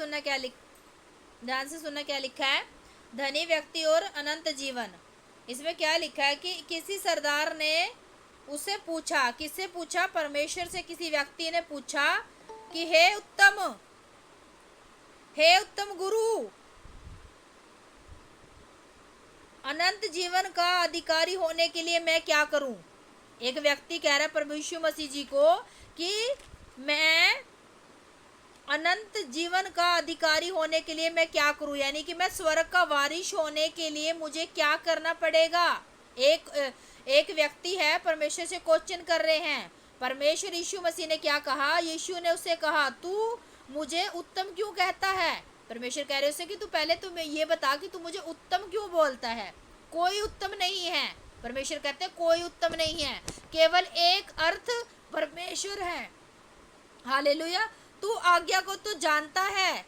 सुनना क्या ध्यान से सुनना क्या लिखा है, धनी व्यक्ति और अनंत जीवन। इसमें क्या लिखा है कि किसी सरदार ने उससे पूछा, किससे पूछा, परमेश्वर से किसी व्यक्ति ने पूछा कि हे उत्तम गुरु, अनंत जीवन का अधिकारी होने के लिए मैं क्या करूं। एक व्यक्ति कह रहा है प्रभु यीशु मसीह जी को कि मैं अनंत जीवन का अधिकारी होने के लिए मैं क्या करूं, यानी कि मैं स्वर्ग का वारिश होने के लिए मुझे क्या करना पड़ेगा। एक व्यक्ति है, परमेश्वर से क्वेश्चन कर रहे हैं। परमेश्वर यीशु मसीह ने क्या कहा, यीशु ने उससे कहा तू मुझे उत्तम क्यों कहता है। परमेश्वर कह रहे उससे कि तू पहले तुम्हें ये बता कि तू मुझे उत्तम क्यों बोलता है। कोई उत्तम नहीं है। परमेश्वर कहते हैं कोई उत्तम नहीं है, केवल एक अर्थ परमेश्वर है। हालेलुया। तू आज्ञा को तो जानता है।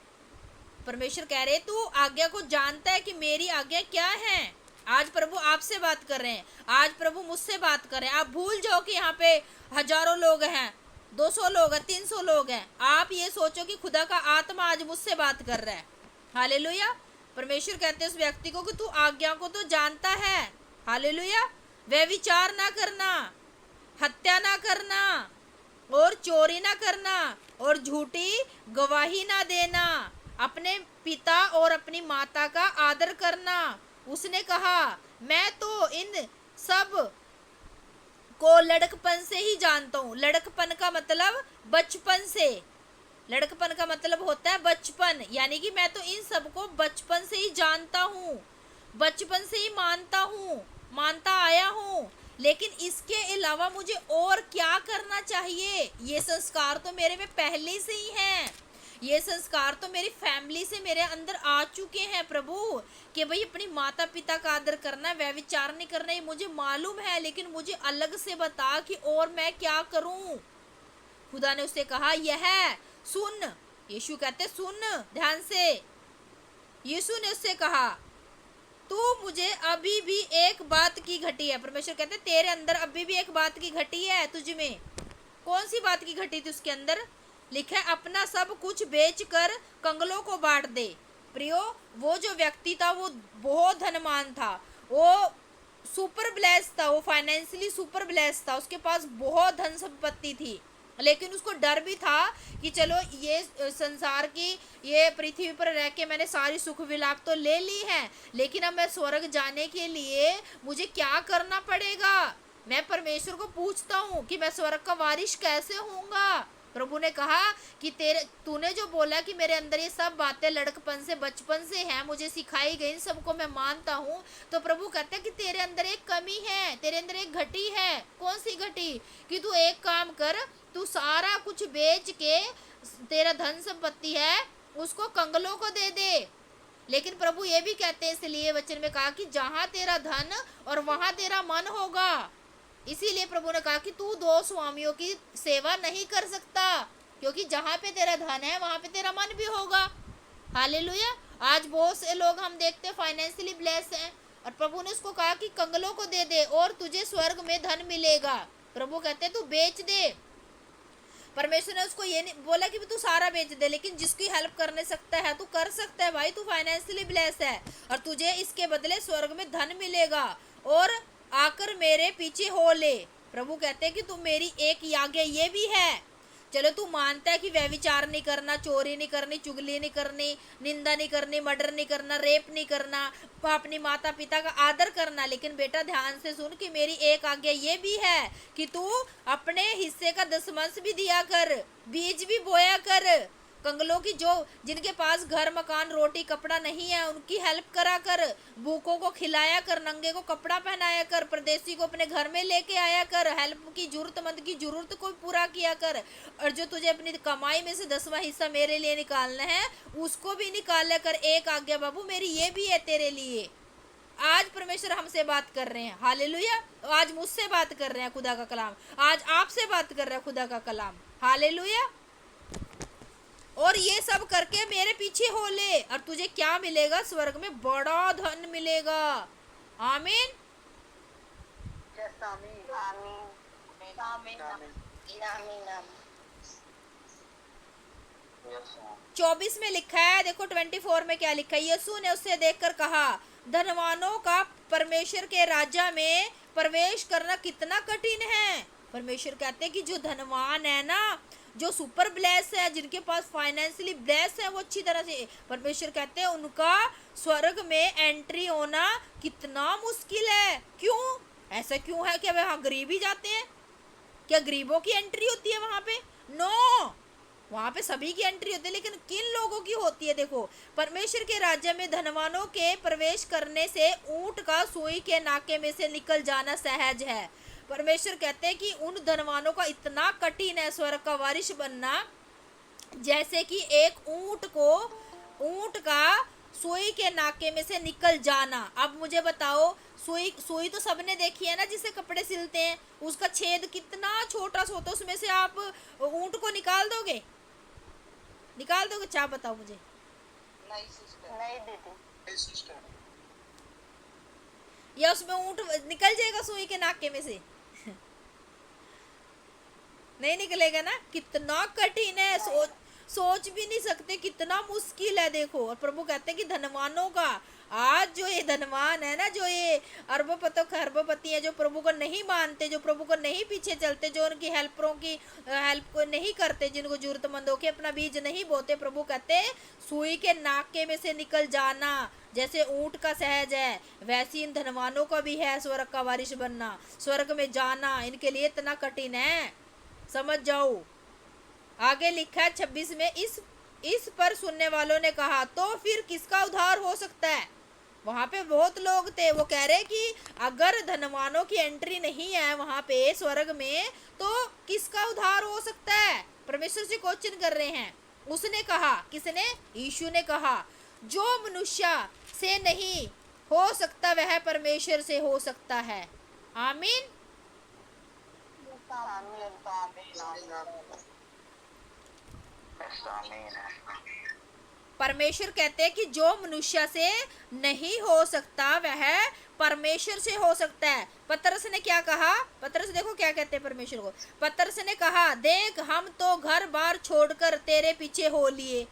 परमेश्वर कह रहे तू आज्ञा को जानता है कि मेरी आज्ञा क्या है। आज प्रभु आपसे बात कर रहे हैं, आज प्रभु मुझसे बात कर रहे हैं। आप भूल जाओ कि यहाँ पे हजारों लोग हैं, 200 लोग हैं, 300 लोग हैं। आप ये सोचो कि खुदा का आत्मा आज मुझसे बात कर रहा है। हालेलुया। परमेश्वर कहते हैं उस व्यक्ति को कि तू आज्ञा को तो जानता है। हालेलुया। वे विचार ना करना, हत्या ना करना, और चोरी ना करना, और झूठी गवाही ना देना, अपने पिता और अपनी माता का आदर करना। उसने कहा मैं तो इन सब को लड़कपन से ही जानता हूँ। लड़कपन का मतलब बचपन से, लड़कपन का मतलब होता है बचपन, यानी कि मैं तो इन सबको बचपन से ही जानता हूँ, बचपन से ही मानता आया हूँ। लेकिन इसके अलावा मुझे और क्या करना चाहिए। ये संस्कार तो मेरे में पहले से ही हैं, ये संस्कार तो मेरी फैमिली से मेरे अंदर आ चुके हैं प्रभु, कि भाई अपनी माता पिता का आदर करना, व्यभिचार नहीं करना, ये मुझे मालूम है। लेकिन मुझे अलग से बता कि और मैं क्या करूं। खुदा ने उससे कहा यह सुन। यीशु कहते सुन ध्यान से। यीशु ने उससे कहा तू मुझे अभी भी एक बात की घटी है। परमेश्वर कहते तेरे अंदर अभी भी एक बात की घटी है तुझ में। कौन सी बात की घटी थी उसके अंदर। लिखा है अपना सब कुछ बेचकर कंगलों को बांट दे। प्रियो, वो जो व्यक्ति था वो बहुत धनवान था, वो सुपर ब्लेस्ड था, वो फाइनेंशियली सुपर ब्लेस्ड था, उसके पास बहुत धन संपत्ति थी। लेकिन उसको डर भी था कि चलो ये संसार की, ये पृथ्वी पर रह के मैंने सारी सुख विलाप तो ले ली है, लेकिन अब मैं स्वर्ग जाने के लिए मुझे क्या करना पड़ेगा। मैं परमेश्वर को पूछता हूँ कि मैं स्वर्ग का वारिश कैसे होऊंगा। प्रभु ने कहा कि तूने जो बोला कि मेरे अंदर ये सब बातें लड़कपन से, बचपन से हैं, मुझे सिखाई गई, इन सबको मैं मानता हूँ। तो प्रभु कहते हैं कि तेरे अंदर एक कमी है, तेरे अंदर एक घटी है। कौन सी घटी। कि तू एक काम कर, तू सारा कुछ बेच के, तेरा धन संपत्ति है उसको कंगलों को दे दे। लेकिन प्रभु ये भी कहते हैं, इसलिए वचन में कहा कि जहां तेरा धन और वहां तेरा मन होगा। इसीलिए प्रभु ने कहा कि तू दो स्वामियों की सेवा नहीं कर सकता, क्योंकि जहां पे तेरा धन है वहां पे तेरा मन भी होगा। हालेलुया। आज बहुत से लोग हम देखते हैं फाइनेंशियली ब्लेस हैं, और प्रभु ने उसको कहा कि कंगलों को दे दे और तुझे स्वर्ग में धन मिलेगा। प्रभु कहते तू बेच दे। परमेश्वर ने उसको ये नहीं बोला कि तू सारा बेच दे, लेकिन जिसकी हेल्प करने सकता है तू कर सकता है भाई, तू फाइनेंशियली ब्लेस है और तुझे इसके बदले स्वर्ग में धन मिलेगा। और आकर मेरे पीछे हो ले। प्रभु कहते हैं कि तू मेरी एक आज्ञा ये भी है। चलो तू मानता है कि व्यभिचार नहीं करना, चोरी नहीं करनी, चुगली नहीं करनी, निंदा नहीं करनी, मर्डर नहीं करना, रेप नहीं करना, अपनी माता पिता का आदर करना, लेकिन बेटा ध्यान से सुन कि मेरी एक आज्ञा ये भी है कि तू अपने हिस्से का दशमांश भी दिया कर, बीज भी बोया कर। कंगलों की जो जिनके पास घर मकान रोटी कपड़ा नहीं है उनकी हेल्प करा कर, भूखों को खिलाया कर, नंगे को कपड़ा पहनाया कर, परदेसी को अपने घर में लेके आया कर, हेल्प की जरूरतमंद की जरूरत को पूरा किया कर। और जो तुझे अपनी कमाई में से 10वां हिस्सा मेरे लिए निकालना है उसको भी निकाला कर। एक आज्ञा बाबू मेरी ये भी है तेरे लिए। आज परमेश्वर हमसे बात कर रहे हैं। हालेलुया। आज मुझसे बात कर रहे हैं खुदा का कलाम, आज आपसे बात कर रहा है खुदा का कलाम। हालेलुया। और ये सब करके मेरे पीछे हो ले और तुझे क्या मिलेगा, स्वर्ग में बड़ा धन मिलेगा। आमीन। 24 में लिखा है, देखो 24 में क्या लिखा है। यीशु ने उससे देखकर कहा, धनवानों का परमेश्वर के राज्य में प्रवेश करना कितना कठिन है। परमेश्वर कहते हैं कि जो धनवान है ना, जो सुपर ब्लेस है, जिनके पास फाइनेंशियली ब्लेस है, वो अच्छी तरह से, परमेश्वर कहते हैं उनका स्वर्ग में एंट्री होना कितना मुश्किल है। क्यों? ऐसा क्यों है? क्या वहां गरीब ही जाते हैं? क्या गरीबों की एंट्री होती है वहां पे? नो, वहां पे सभी की एंट्री होती है, लेकिन किन लोगों की होती है? देखो, परमेश्वर के राज्य में धनवानों के प्रवेश करने से ऊंट का सुई के नाके में से निकल जाना सहज है। परमेश्वर कहते हैं कि उन धनवानों का इतना कठिन है स्वर्ग का वारिस बनना, जैसे कि एक ऊंट का सुई के नाके में से निकल जाना। अब मुझे बताओ, सुई तो सबने देखी है ना, जिसे कपड़े सिलते हैं, उसका छेद कितना छोटा सा होता है, उसमें से आप ऊंट को निकाल दोगे? निकाल दोगे? क्या बताओ मुझे। नहीं सिस्टर, नहीं दीदी, या उसमें ऊंट निकल जाएगा सुई के नाके में से? नहीं निकलेगा ना। कितना कठिन है, सोच भी नहीं सकते, कितना मुश्किल है। देखो, और प्रभु कहते हैं कि धनवानों का, आज जो ये धनवान है ना, जो ये अरबोपति खरबोपति है, जो प्रभु को नहीं मानते, जो प्रभु को नहीं पीछे चलते, जो उनकी हेल्परों की हेल्प को नहीं करते, जिनको जरूरतमंदों के अपना बीज नहीं बोते, प्रभु कहते हैं सुई के नाके में से निकल जाना। जैसे ऊंट का सहज है, वैसे इन धनवानों का भी है स्वर्ग का वारिस बनना, स्वर्ग में जाना इनके लिए इतना कठिन है। समझ जाओ। आगे लिखा है 26 में, इस पर सुनने वालों ने कहा, तो फिर किसका उद्धार हो सकता है? वहां पे बहुत लोग थे, वो कह रहे कि अगर धनवानों की एंट्री नहीं है वहां पे स्वर्ग में, तो किसका उद्धार हो सकता है? परमेश्वर से क्वेश्चन कर रहे हैं। उसने कहा, किसने? यीशु ने कहा, जो मनुष्य से नहीं हो सकता वह परमेश्वर से हो सकता है। आमीन। परमेश्वर कहते हैं कि जो मनुष्य से नहीं हो सकता वह परमेश्वर से हो सकता है। पतरस ने क्या कहा? पतरस देखो क्या कहते हैं परमेश्वर को। पतरस ने कहा, देख हम तो घर बार छोड़कर तेरे पीछे हो लिए।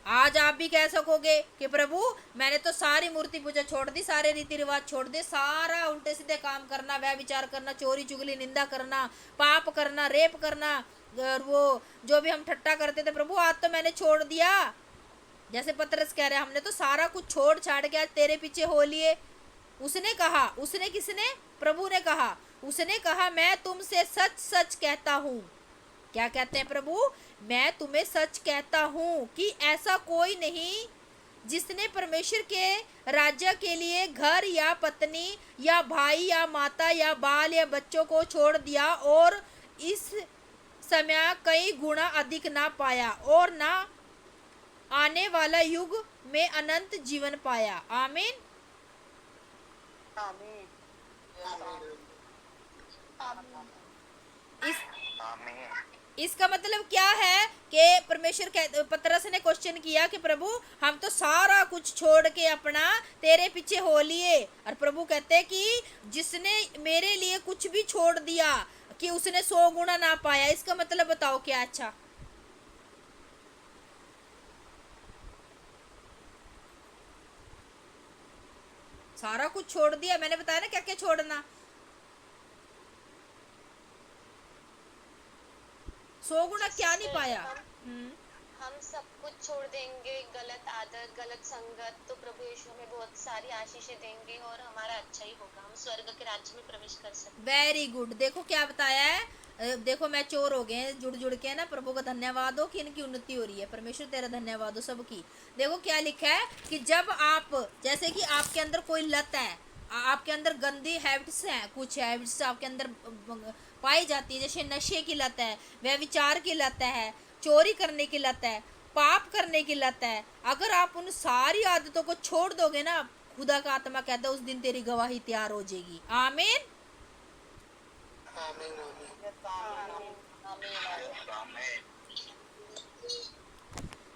आज आप भी कह सकोगे कि प्रभु मैंने तो सारी मूर्ति पूजा छोड़ दी, सारे रीति रिवाज छोड़ दे, सारा उल्टे सीधे काम करना, वह विचार करना, चोरी चुगली निंदा करना, पाप करना, रेप करना, और वो जो भी हम ठट्टा करते थे, प्रभु आज तो मैंने छोड़ दिया। जैसे पतरस कह रहे, हमने तो सारा कुछ छोड़ छाड़ के आज तेरे पीछे हो लिए। उसने कहा, उसने किसने? प्रभु ने कहा, उसने कहा, मैं तुमसे सच सच कहता हूँ। क्या कहते हैं प्रभु? मैं तुम्हें सच कहता हूँ कि ऐसा कोई नहीं जिसने परमेश्वर के राज्य के लिए घर या पत्नी या भाई या माता या बाल या बच्चों को छोड़ दिया और इस समय कई गुना अधिक ना पाया और ना आने वाला युग में अनंत जीवन पाया। आमीन। इसका मतलब क्या है कि परमेश्वर पतरस ने क्वेश्चन किया कि प्रभु हम तो सारा कुछ छोड़ के अपना तेरे पीछे हो लिए, और प्रभु कहते हैं कि जिसने मेरे लिए कुछ भी छोड़ दिया कि उसने 100 गुना ना पाया। इसका मतलब बताओ क्या? अच्छा, सारा कुछ छोड़ दिया। मैंने बताया ना क्या क्या छोड़ना। 100 गुना क्या नहीं पाया? हम सब कुछ छोड़ देंगे, गलत आदत, गलत संगत, तो प्रभु यीशु हमें बहुत सारी आशीषें देंगे और हमारा अच्छा ही होगा, हम स्वर्ग के राज्य में प्रवेश कर सकते। Very good. देखो क्या बताया है, देखो मैं चोर हो गए जुड़ जुड़ के ना। प्रभु का धन्यवाद हो कि इनकी उन्नति हो रही है। परमेश्वर तेरा धन्यवाद हो सबकी। देखो क्या लिखा है कि जब आप, जैसे कि आपके अंदर कोई लत है, आपके अंदर गंदी हैबिट्स हैं, कुछ हैबिट्स आपके अंदर पाई जाती है, जैसे नशे की लत है, व्यभिचार की लत है, चोरी करने की लत है, पाप करने की लत है, अगर आप उन सारी आदतों को छोड़ दोगे ना, खुदा का आत्मा कहता है उस दिन तेरी गवाही तैयार हो जाएगी। आमीन।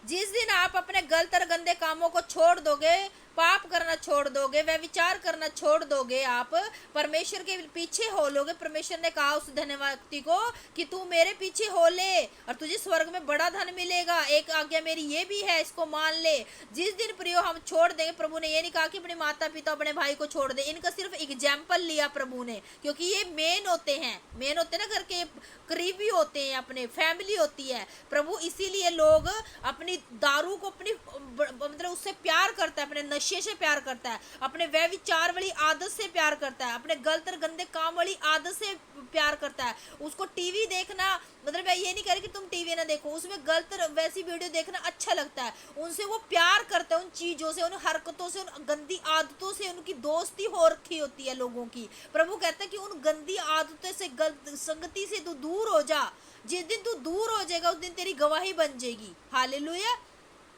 जिस दिन आप अपने गलत और गंदे कामों को छोड़ दोगे, पाप करना छोड़ दोगे, वह विचार करना छोड़ दोगे, आप परमेश्वर के पीछे हो लोगे। परमेश्वर ने कहा उस धन्य व्यक्ति को कि तू मेरे पीछे हो ले और तुझे स्वर्ग में बड़ा धन मिलेगा। एक आज्ञा मेरी ये भी है, इसको मान ले। जिस दिन प्रियो हम छोड़ देंगे, प्रभु ने ये नहीं कहा कि अपने माता पिता अपने भाई को छोड़ दे, इनका सिर्फ एग्जाम्पल लिया प्रभु ने, क्योंकि ये मेन होते हैं ना, घर के करीबी होते हैं, अपने फैमिली होती है। प्रभु इसीलिए लोग अपनी दारू को अपनी मतलब उससे प्यार करता है, अपने नशे से प्यार करता है, अपने व्यभिचार वाली आदत से प्यार करता है, अपने गलत और गंदे काम वाली आदत से प्यार करता है। उसको टीवी देखना, मतलब मैं ये नहीं कह रही कि तुम टीवी ना देखो, उसमें गलत वैसी वीडियो देखना अच्छा लगता है, उनसे वो प्यार करता है, उन चीजों से, उन हरकतों से, उन गंदी आदतों से उनकी दोस्ती हो रखी होती है लोगों की। प्रभु कहता है कि उन गंदी आदतों से, गलत संगति से तू दूर हो जा। जिस दिन तू दूर हो जाएगा उस दिन तेरी गवाही बन जाएगी। हालेलुया।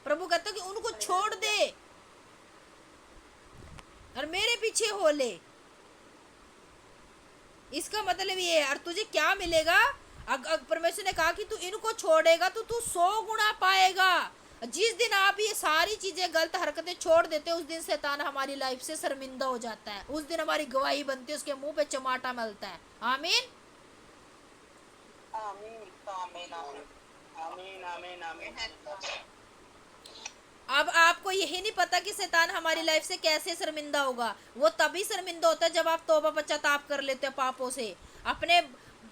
प्रभु कहता है कि उनको छोड़ दे और मेरे पीछे हो ले। इसका मतलब ये है। और तुझे क्या मिलेगा? परमेश्वर ने कहा कि तू इनको छोड़ेगा तो तू 100 गुना पाएगा। जिस दिन आप ये सारी चीजें, गलत हरकतें छोड़ देते, उस दिन शैतान हमारी लाइफ से शर्मिंदा हो जाता है, उस दिन हमारी गवाही बनती है, उसके मुंह पे चमाटा मिलता है। आमीन आमीन आमीन आमीन आमीन। अब आपको यही नहीं पता कि शैतान हमारी लाइफ से कैसे शर्मिंदा होगा। वो तभी शर्मिंदा होता है जब आप तौबा पश्चाताप कर लेते हो पापों से, अपने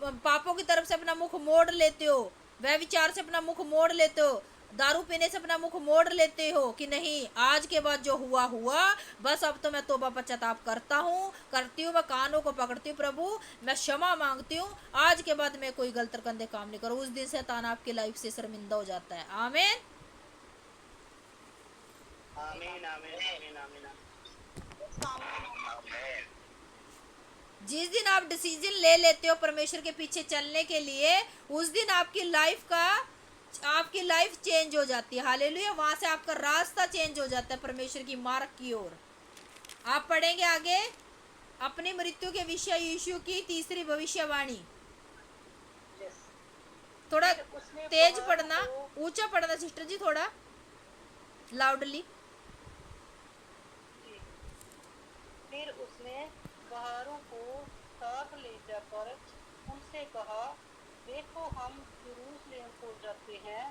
पापों की तरफ से अपना मुख मोड़ लेते हो, व्यभिचार से अपना मुख मोड़ लेते हो, दारू पीने से अपना मुख मोड़ लेते हो कि नहीं, आज के बाद जो हुआ हुआ, बस अब तो मैं तौबा पश्चाताप करती हूँ, मैं कानों को पकड़ती हूँ, प्रभु मैं क्षमा मांगती हूँ, आज के बाद मैं कोई गलत गंदे काम नहीं करूँ। उस दिन शैतान आपकी लाइफ से शर्मिंदा हो जाता है। आमीन आमीन आमीन आमीन आमीन। जिस दिन आप डिसीजन ले लेते हो परमेश्वर के पीछे चलने के लिए, उस दिन आपकी लाइफ चेंज हो जाती है। हालेलुया। वहां से आपका रास्ता चेंज हो जाता है परमेश्वर की मार्ग की ओर। आप पढ़ेंगे आगे अपनी मृत्यु के विषय यीशु की तीसरी भविष्यवाणी। थोड़ा तेज पढ़ना, ऊंचा पढ़ना सिस्टर जी, थोड़ा लाउडली। फिर उसने बाहरों को साथ ले जाकर उनसे कहा, देखो हम यरूशलेम को जाते हैं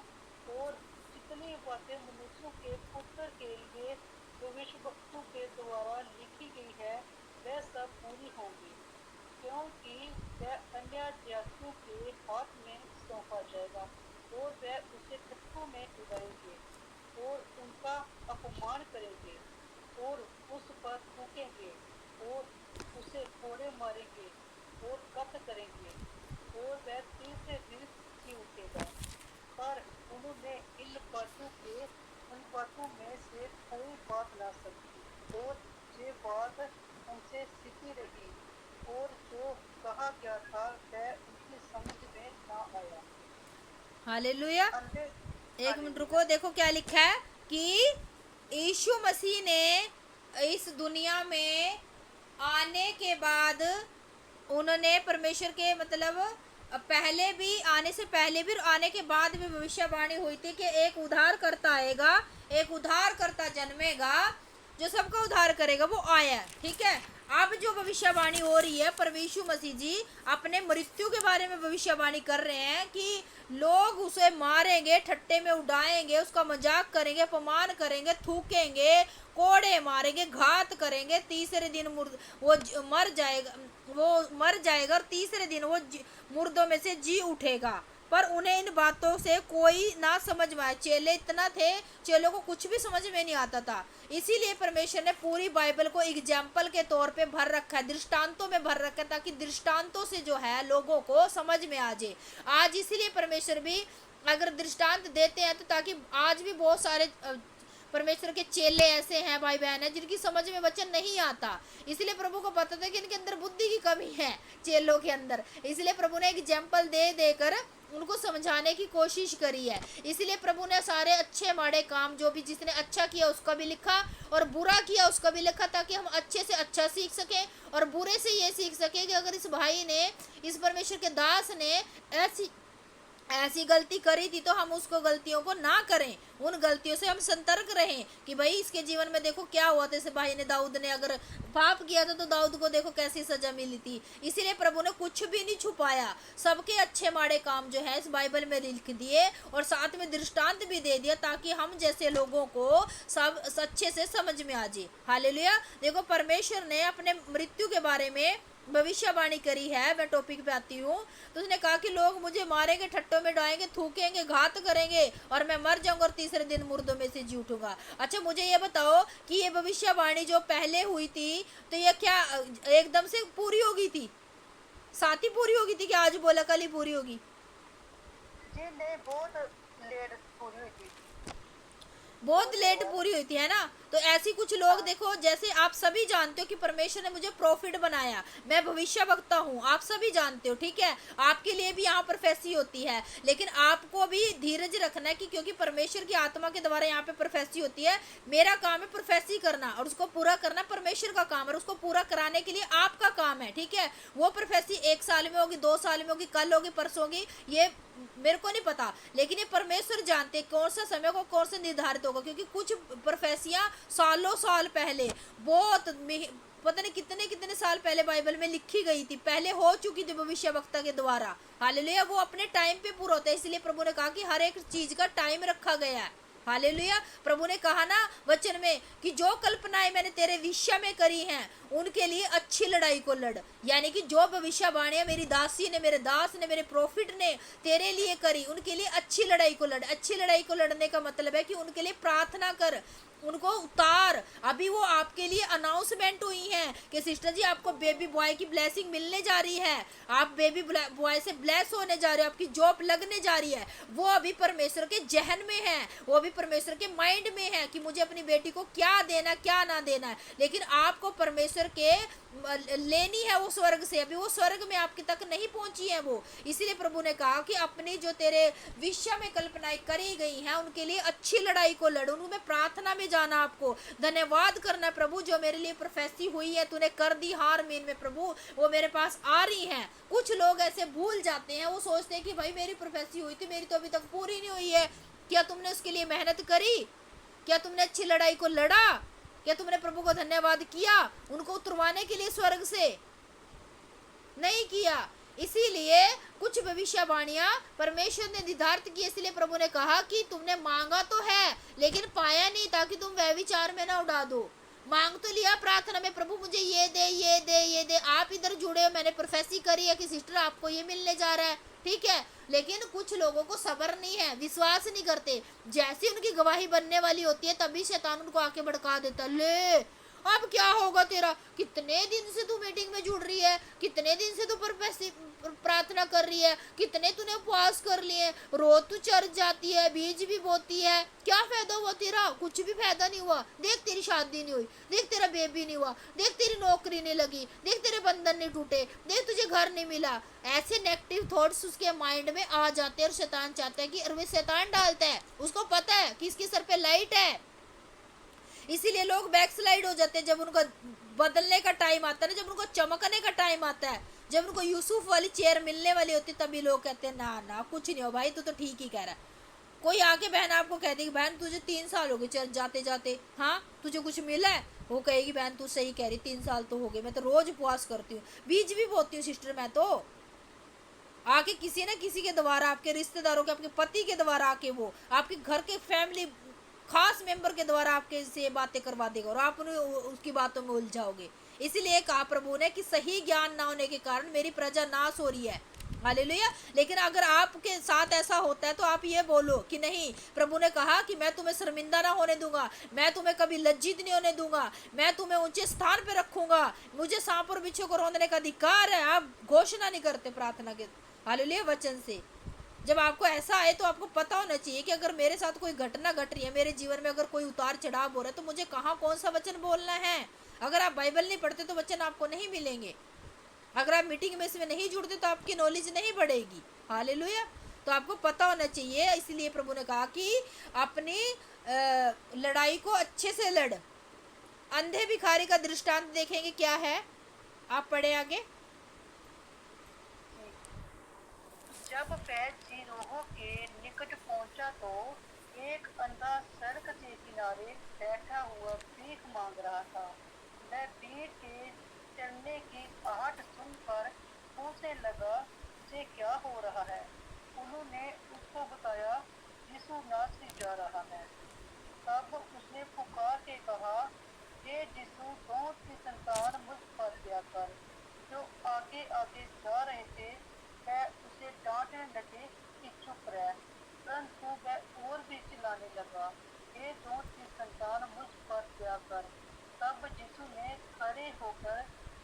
और जितनी बातें मनुष्यों के पुत्र के लिए भविष्यवक्तों के द्वारा लिखी गई है वह सब पूरी होंगी, क्योंकि वह अन्य जातियों के हाथ में सौंपा जाएगा और वह उसे कत्थों में उड़ाएंगे और उनका अपमान करेंगे और उस पर थूकेंगे और उसे कोड़े मारेंगे और कत्ल करेंगे और वह तीसरे दिन जी उठेगा। पर उन्होंने उन बातों में से कोई बात ना समझी और ये बात उनसे सीखी रही और जो कहा गया था वह उनकी समझ में ना आया। हालेलुया। एक मिनट रुको, देखो क्या लिखा है कि यीशु मसीह ने इस दुनिया में आने के बाद, उन्होंने परमेश्वर के मतलब पहले भी, आने से पहले भी और आने के बाद भी भविष्यवाणी हुई थी कि एक उद्धारकर्ता आएगा, एक उद्धारकर्ता जन्मेगा जो सबका उद्धार करेगा, वो आया। ठीक है। अब जो भविष्यवाणी हो रही है, प्रभु यीशु मसीह जी अपने मृत्यु के बारे में भविष्यवाणी कर रहे हैं कि लोग उसे मारेंगे, ठट्टे में उड़ाएंगे, उसका मजाक करेंगे, अपमान करेंगे, थूकेंगे, कोड़े मारेंगे, घात करेंगे, तीसरे दिन वो मर जाएगा और तीसरे दिन वो मुर्दों में से जी उठेगा। पर उन्हें इन बातों से कोई ना समझ में आया। चेले इतना थे, चेलों को कुछ भी समझ में नहीं आता था। इसीलिए परमेश्वर ने पूरी बाइबल को एग्जाम्पल के तौर पे भर रखा है, दृष्टांतों में भर रखा है, ताकि दृष्टांतों से जो है लोगों को समझ में आ जाए। आज इसीलिए परमेश्वर भी अगर दृष्टांत देते हैं तो ताकि आज भी बहुत सारे परमेश्वर के चेले ऐसे हैं, भाई बहन है, जिनकी समझ में वचन नहीं आता। इसलिए प्रभु को पता था कि इनके अंदर बुद्धि की कमी है, चेलों के अंदर। इसलिए प्रभु ने एग्जाम्पल दे देकर उनको समझाने की कोशिश करी है। इसलिए प्रभु ने सारे अच्छे माड़े काम, जो भी जिसने अच्छा किया उसका भी लिखा और बुरा किया उसका भी लिखा, ताकि हम अच्छे से अच्छा सीख सकें और बुरे से ये सीख सकें कि अगर इस भाई ने, इस परमेश्वर के दास ने ऐसी गलती करी थी तो हम उसको गलतियों को ना करें, उन गलतियों से हम सतर्क रहें कि भाई इसके जीवन में देखो क्या हुआ था। इस भाई ने, दाऊद ने अगर पाप किया था तो दाऊद को देखो कैसी सजा मिली थी। इसीलिए प्रभु ने कुछ भी नहीं छुपाया, सबके अच्छे माड़े काम जो है इस बाइबल में लिख दिए और साथ में दृष्टांत भी दे दिया ताकि हम जैसे लोगों को सब अच्छे से समझ में आ जाए। हालेलुया। देखो परमेश्वर ने अपने मृत्यु के बारे में भविष्यवाणी करी है। मैं टॉपिक पे आती हूँ तो उसने कहा कि लोग मुझे मारेंगे, ठट्टों में डालेंगे, थूकेंगे, घात करेंगे और मैं मर जाऊंगा और तीसरे दिन मुर्दों में से जी उठूंगा। अच्छा मुझे ये बताओ कि ये भविष्यवाणी जो पहले हुई थी तो ये क्या एकदम से पूरी हो गई थी? साथ ही पूरी होगी थी कि आज बोला कल ही पूरी होगी? जी नहीं, बहुत लेट पूरी हुई थी। बहुत लेट पूरी हुई थी, है ना। तो ऐसी कुछ लोग देखो, जैसे आप सभी जानते हो कि परमेश्वर ने मुझे प्रॉफिट बनाया, मैं भविष्यवक्ता हूँ, आप सभी जानते हो, ठीक है। आपके लिए भी यहाँ प्रोफेसी होती है, लेकिन आपको भी धीरज रखना है कि क्योंकि परमेश्वर की आत्मा के द्वारा यहाँ पे प्रोफेसी होती है। मेरा काम है प्रोफेसी करना और उसको पूरा करना परमेश्वर का काम है, और उसको पूरा कराने के लिए आपका काम है, ठीक है। वो प्रोफेसी 1 साल में होगी, 2 साल में होगी, कल होगी, परसों होगी, ये मेरे को नहीं पता, लेकिन ये परमेश्वर जानते कौन सा समय को कौन से निर्धारित होगा। क्योंकि कुछ प्रोफेसियां सालों साल पहले, बहुत पता नहीं कितने कितने साल पहले बाइबल में लिखी गई थी, पहले हो चुकी थी भविष्यवक्ता के द्वारा। हालेलुया। वो अपने टाइम पे पूरा होता है, इसलिए प्रभु ने कहा कि हर एक चीज का टाइम रखा गया है। हालेलुया। प्रभु ने कहा ना वचन में कि जो कल्पनाएं मैंने तेरे विषय में करी हैं उनके लिए अच्छी लड़ाई को लड़। यानी कि जो भविष्यवाणियां मेरी दासी ने, मेरे दास ने, मेरे प्रॉफिट ने तेरे लिए करी, उनके लिए अच्छी लड़ाई को लड़। अच्छी लड़ाई को लड़ने का मतलब है कि उनके लिए प्रार्थना कर, उनको उतार। अभी वो आपके लिए अनाउंसमेंट हुई है कि सिस्टर जी आपको बेबी बॉय की ब्लेसिंग मिलने जा रही है, आप बेबी बॉय से ब्लेस होने जा रहे हो, आपकी जॉब लगने जा रही है। वो अभी परमेश्वर के जहन में है, वो अभी परमेश्वर के माइंड में है कि मुझे अपनी बेटी को क्या देना क्या ना देना है। लेकिन आपको परमेश्वर के लेनी है वो स्वर्ग से, अभी वो स्वर्ग में आपके तक नहीं पहुंची है वो। इसीलिए प्रभु ने कहा कि अपनी जो तेरे विषय में कल्पनाएं करी गई हैं उनके लिए अच्छी लड़ाई को लड़, उनमें प्रार्थना में जाना। आपको धन्यवाद करना, प्रभु जो मेरे लिए प्रोफेसी हुई है तूने कर दी हार मीन में प्रभु, वो मेरे पास आ रही है। कुछ लोग ऐसे भूल जाते हैं, वो सोचते हैं कि भाई मेरी प्रोफेसी हुई थी, मेरी तो अभी तक पूरी नहीं हुई है। क्या तुमने उसके लिए मेहनत करी? क्या तुमने अच्छी लड़ाई को लड़ा? क्या तुमने प्रभु को धन्यवाद किया उनको उतरवाने के लिए स्वर्ग से? नहीं किया। इसीलिए कुछ भविष्यवाणियां परमेश्वर ने निर्धारित की, इसलिए प्रभु ने कहा कि तुमने मांगा तो है लेकिन पाया नहीं, ताकि तुम व्यभिचार में ना उड़ा दो। मांग तो लिया प्रार्थना में, प्रभु मुझे ये दे ये दे ये दे। आप इधर जुड़े हो, मैंने प्रोफेसी करी है कि सिस्टर आपको ये मिलने जा रहा है, ठीक है। लेकिन कुछ लोगों को सब्र नहीं है, विश्वास नहीं करते। जैसी उनकी गवाही बनने वाली होती है तभी शैतान उनको आके भड़का देता, ले अब क्या होगा तेरा, कितने दिन से तू मीटिंग में जुड़ रही है, कितने दिन से तू प्रार्थना कर रही है, कितने तूने उपवास कर लिए, रोज तू चर्च जाती है, बीज भी बोती है, क्या फायदा हुआ तेरा? कुछ भी फायदा नहीं हुआ। देख तेरी शादी नहीं हुई, देख तेरा बेबी नहीं हुआ, देख तेरी नौकरी नहीं लगी, देख तेरे बंधन नहीं टूटे, देख तुझे घर नहीं मिला। ऐसे नेगेटिव थॉट्स उसके माइंड में आ जाते हैं और शैतान चाहता है कि, और वे शैतान डालता है, उसको पता है कि इसके सर पे लाइट है। इसीलिए लोग बैकस्लाइड हो जाते हैं जब उनको बदलने का टाइम आता है ना, जब उनको चमकने का टाइम आता है, जब उनको यूसुफ वाली चेयर मिलने वाली होती है, तभी लोग कहते हैं ना ना कुछ नहीं हो भाई, तू तो ठीक ही कह रहा है। कोई आके बहन आपको कह देगी बहन तुझे 3 साल हो गए चर्च जाते जाते, हाँ तुझे कुछ मिला है? वो कहेगी बहन तू सही कह रही, 3 साल तो हो गए, मैं तो रोज उपवास करती हूँ, बीज भी बोती हूँ सिस्टर मैं तो। आके किसी न किसी के द्वारा, आपके रिश्तेदारों के, आपके पति के द्वारा आके, वो आपके घर के फैमिली खास मेंबर के द्वारा आपके से बातें करवा देगा और आप उसकी बातों में उलझाओगे। इसीलिए कहा प्रभु ने कि सही ज्ञान ना होने के कारण मेरी प्रजा नाश हो रही है। हालेलुया। लेकिन अगर आपके साथ ऐसा होता है तो आप ये बोलो कि नहीं, प्रभु ने कहा कि मैं तुम्हें शर्मिंदा ना होने दूंगा, मैं तुम्हें कभी लज्जित नहीं होने दूंगा, मैं तुम्हें ऊंचे स्थान पे रखूंगा, मुझे सांप और बिच्छू को रौंदने का अधिकार है। आप घोषणा नहीं करते प्रार्थना के, हालेलुया, वचन से। जब आपको ऐसा आए तो आपको पता होना चाहिए कि अगर मेरे साथ कोई घटना घट रही है, मेरे जीवन में अगर कोई उतार चढ़ाव हो रहा है, तो मुझे कहाँ कौन सा वचन बोलना है। अगर आप बाइबल नहीं पढ़ते तो वचन आपको नहीं मिलेंगे। अगर आप मीटिंग में इसमें नहीं जुड़ते तो आपकी नॉलेज नहीं बढ़ेगी। हालेलुया। तो आपको पता होना चाहिए। इसलिए प्रभु ने कहा कि अपनी लड़ाई को अच्छे से लड़। अंधे भिखारी का दृष्टांत देखेंगे क्या है, आप पढ़े आगे। जब वह चीज प्रभु के निकट पहुंचा तो एक अंधा सड़क के किनारे बैठा हुआ भीख मांग रहा था। वह भीड़ के चलने की आहट सुनकर पूछने लगा, इसे क्या हो रहा है? उन्होंने उसको बताया, यीशु नासरी जा रहा है। तब उसने पुकार के कहा, हे यीशु, दाऊद की संतान, मुझ पर दया कर। जो आगे आगे जा रहे थे वह उसे डांटने लगे कि चुप रह, परंतु वह और भी चिल्लाने लगा, हे दाऊद की संतान, मुझ पर दया कर। तब यीशु ने खड़े होकर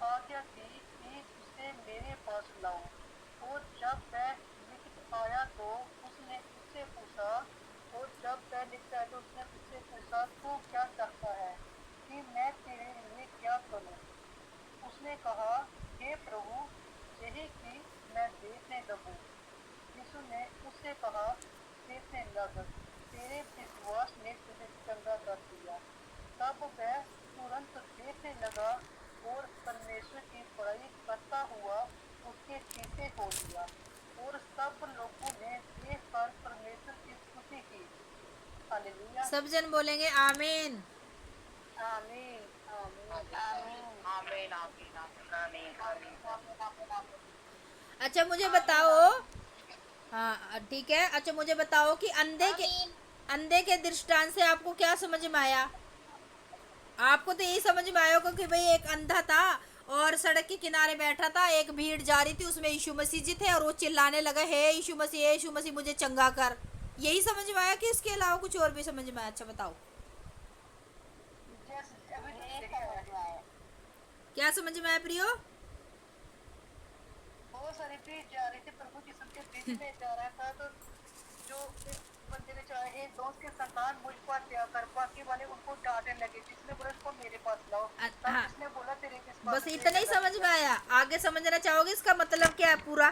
आज्ञा दी कि उसे मेरे पास लाओ। और जब वह निकट आया तो उसने उससे पूछा, तू क्या चाहता है कि मैं तेरे लिए क्या करूं? उसने कहा, हे प्रभु, यही कि मैं देखने लगूं। यीशु ने उससे कहा, देखने लग, तेरे विश्वास ने तुझे चंगा कर दिया। तब वह तुरंत देखने लगा और परमेश्वर की बड़ाई करता हुआ उसके चीते हो लिया। और सब लोगों ने देखकर परमेश्वर की स्तुति की। हालेलुया। सब जन बोलेंगे आमीन। आमीन आमीन आमीन आमीन आमीन आमीन। अच्छा मुझे बताओ, हाँ ठीक है, अच्छा मुझे बताओ कि अंधे के दृष्टांत से आपको क्या समझ में आया? आपको तो यही समझ में आया होगा कि भाई एक अंधा था और सड़क के किनारे बैठा था, एक भीड़ जा रही थी, उसमें यीशु मसीह जी थे और वो चिल्लाने लगा, हे यीशु मसीह मुझे चंगा कर। यही समझ में आया कि इसके अलावा कुछ और भी समझ में आया? अच्छा बताओ, क्या समझ में आया प्रियो? बहुत सारी भीड़ जा रही थी, प्रभु यीशु के बीच में जा रहा था। तो जो इस बंदे ने चाहे, हे दोस्त के संतान, मुझ पर दया कर। बाकी वाले उनको डांटने लगे, जिसने बोला उसको मेरे पास लाओ। तब हाँ, जिसने बोला तेरे किस पास, बस इतना ही समझ में आया, आगे समझना चाहोगे इसका मतलब क्या है पूरा?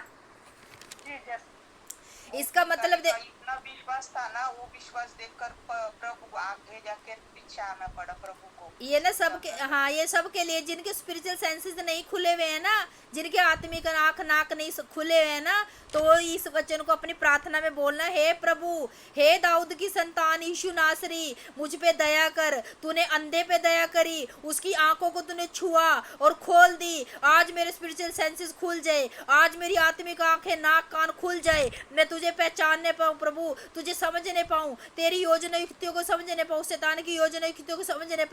जी जैसे इसका मतलब दे इतना विश्वास था ना, वो विश्वास देखकर प्रभु आगे जाके पीछे आना पड़ा प्रभु को। ये ना सबके, हाँ ये सबके लिए जिनके स्पिरिचुअल सेंसेस नहीं खुले हुए हैं ना, जिनके आत्मिक आंख नाक नहीं खुले हुए हैं ना, तो वो इस वचन को अपनी प्रार्थना में बोलना, हे प्रभु, हे दाऊद की संतान यीशु नासरी, मुझ पे दया कर। तूने अंधे पे दया करी, उसकी आंखों को तूने छुआ और खोल दी। आज मेरे स्पिरिचुअल सेंसेस खुल जाए, आज मेरी आत्मिक आंखें नाक कान खुल जाए, मैं तुझे पहचानने पाऊँ प्रभु, तुझे समझने पाऊँ, तेरी योजना युक्तियों को समझने पाऊँ, शैतान की योजना युक्तियों को समझने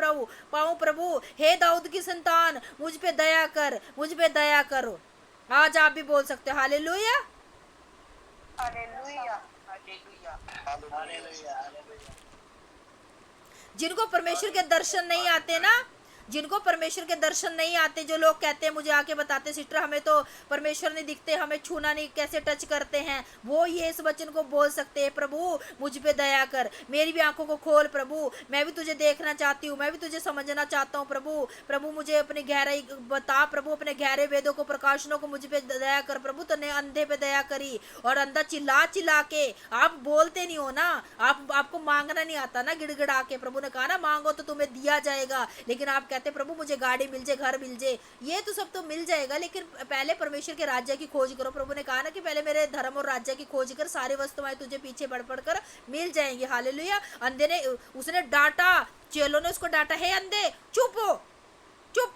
पाऊँ प्रभु। हे दाऊद की संतान, मुझ पे दया कर, मुझ पे दया करो। आज आप भी बोल सकते हो hallelujah. Hallelujah hallelujah hallelujah hallelujah. जिनको परमेश्वर के दर्शन नहीं आते ना, जिनको परमेश्वर के दर्शन नहीं आते, जो लोग कहते हैं, मुझे आके बताते सिस्टर हमें तो परमेश्वर नहीं दिखते, हमें छूना नहीं, कैसे टच करते हैं, वो ये इस वचन को बोल सकते हैं, प्रभु मुझ पे दया कर, मेरी भी आंखों को खोल प्रभु, मैं भी तुझे देखना चाहती हूँ, मैं भी तुझे समझना चाहता हूँ प्रभु। प्रभु मुझे अपनी गहराई बता प्रभु, अपने गहरे वेदों को, प्रकाशनों को मुझ पे दया कर प्रभु। तूने अंधे पे दया करी और अंधा चिल्ला चिल्ला के, आप बोलते नहीं हो ना, आपको मांगना नहीं आता ना, गिड़गिड़ा के। प्रभु ने कहा ना मांगो तो तुम्हें दिया जाएगा, लेकिन आप कहते प्रभु मुझे गाड़ी मिल जाए, घर मिल जाए, ये तो सब तो मिल जाएगा, लेकिन पहले परमेश्वर के राज्य की खोज करो। प्रभु ने कहा ना कि पहले मेरे धर्म और राज्य की खोज कर, सारी वस्तुएं तुझे पीछे बढ़ बढ़ कर मिल जाएंगी। हालेलुया। अंधे ने, उसने डांटा, चेलों ने उसको डांटा, हे अंधे चुप हो, चुप।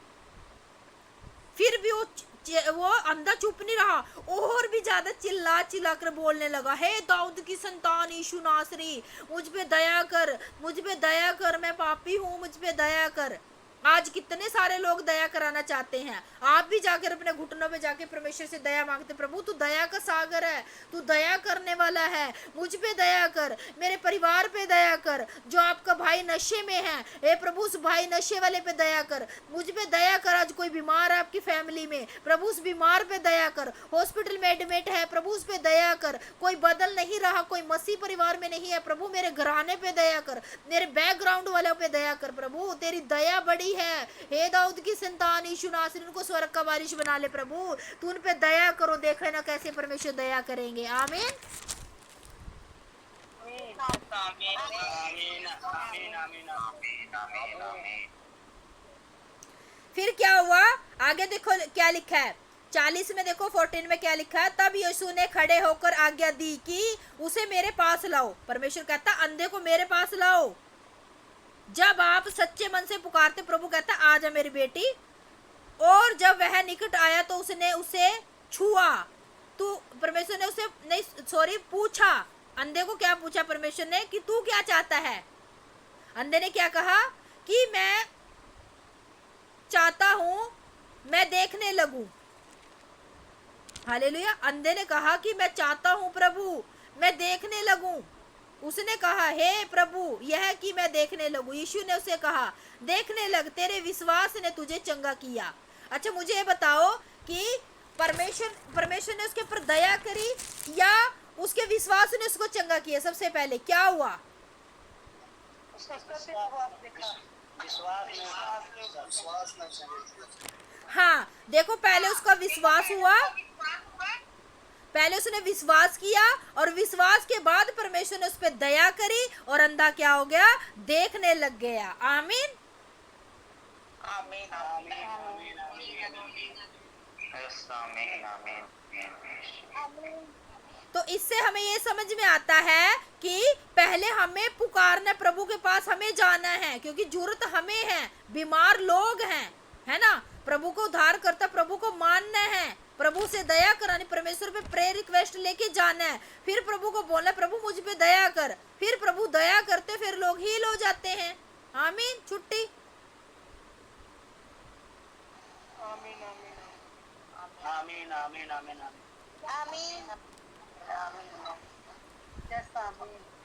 फिर भी वो अंधा चुप नहीं रहा, और भी ज्यादा चिल्ला चिल्ला कर बोलने लगा, हे दाऊद की संतान यीशु नासरी, मुझ पे दया कर, मुझ पे दया कर, मैं पापी हूँ, मुझ पे दया कर। आज कितने सारे लोग दया कराना चाहते हैं, आप भी जाकर अपने घुटनों पे जाके परमेश्वर से दया मांगते, प्रभु तू दया का सागर है, तू दया करने वाला है, मुझ पे दया कर, मेरे परिवार पे दया कर, जो आपका भाई नशे में है, हे प्रभु उस भाई नशे वाले पे दया कर, मुझ पे दया कर। आज कोई बीमार है आपकी फैमिली में, प्रभु उस बीमार पे दया कर, हॉस्पिटल में एडमिट है, प्रभु उस पे दया कर, कोई बदल नहीं रहा, कोई मसीह परिवार में नहीं है, प्रभु मेरे घराने पे दया कर, मेरे बैकग्राउंड वालों पे दया कर, प्रभु तेरी दया बड़ी है। हे दाऊद की संतान यीशु नासरी, उनको स्वर्ग का वारिस बना ले प्रभु, तू उन पे दया करो, देख लेना कैसे परमेश्वर दया करेंगे। आमीन आमीन आमीन आमीन आमीन आमीन आमीन। फिर क्या हुआ, आगे देखो क्या लिखा है, 40 में देखो 14 में क्या लिखा है, तब यीशु ने खड़े होकर आज्ञा दी कि उसे मेरे पास लाओ। परमेश्वर कहता अंधे को मेरे पास लाओ। जब आप सच्चे मन से पुकारते, प्रभु कहता आ जा मेरी बेटी। और जब वह निकट आया तो उसने उसे छुआ। तू, परमेश्वर ने उसे नहीं सॉरी पूछा, अंधे को क्या पूछा परमेश्वर ने कि तू क्या चाहता है। अंधे ने क्या कहा कि मैं चाहता हूं मैं देखने लगूं। हालेलुया। अंधे ने कहा कि मैं चाहता हूं प्रभु मैं देखने लगूं। उसने कहा हे प्रभु यह कि मैं देखने लगूं। यीशु ने उसे कहा देखने लग, तेरे विश्वास ने तुझे चंगा किया। अच्छा मुझे ये बताओ कि परमेश्वर ने उसके ऊपर दया करी या उसके विश्वास ने उसको चंगा किया? सबसे पहले क्या हुआ? हाँ देखो, पहले उसका विश्वास हुआ, पहले उसने विश्वास किया और विश्वास के बाद परमेश्वर ने उस पर दया करी और अंधा क्या हो गया? देखने लग गया। आमीन। आमीन आमीन आमीन आमीन। तो इससे हमें ये समझ में आता है कि पहले हमें पुकारना, प्रभु के पास हमें जाना है क्योंकि जरूरत हमें है। बीमार लोग हैं, है ना, प्रभु को उद्धार करता, प्रभु को मानना है, प्रभु से दया करानी, परमेश्वर पे प्रेयर रिक्वेस्ट लेके जाना है, फिर प्रभु को बोलना प्रभु मुझ पे दया कर, फिर प्रभु दया करते, फिर लोग हील हो जाते हैं। आमीन। छुट्टी। आमीन आमीन आमीन आमीन आमीन आमीन।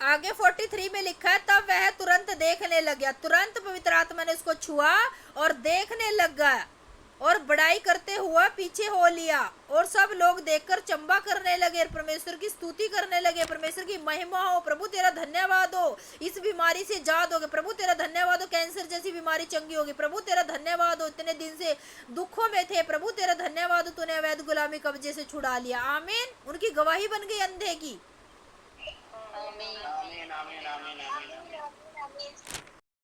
आगे 43 में लिखा है तब वह तुरंत देखने लग गया। तुरंत पवित्र आत्मा ने उसको छुआ और देखने लग गया और बड़ाई करते हुआ पीछे हो लिया और सब लोग देखकर चंबा करने लगे, परमेश्वर की स्तुति करने लगे। परमेश्वर की महिमा हो, प्रभु तेरा धन्यवाद हो, इस बीमारी से जाद होगे, प्रभु तेरा धन्यवाद हो, कैंसर जैसी बीमारी चंगी होगी, प्रभु तेरा धन्यवाद हो, इतने दिन से दुखों में थे, प्रभु तेरा धन्यवाद हो, तूने अवैध गुलामी कब्जे से छुड़ा लिया। आमीन। उनकी गवाही बन गई अंधे की। आमीन आमीन आमीन आमीन आमीन।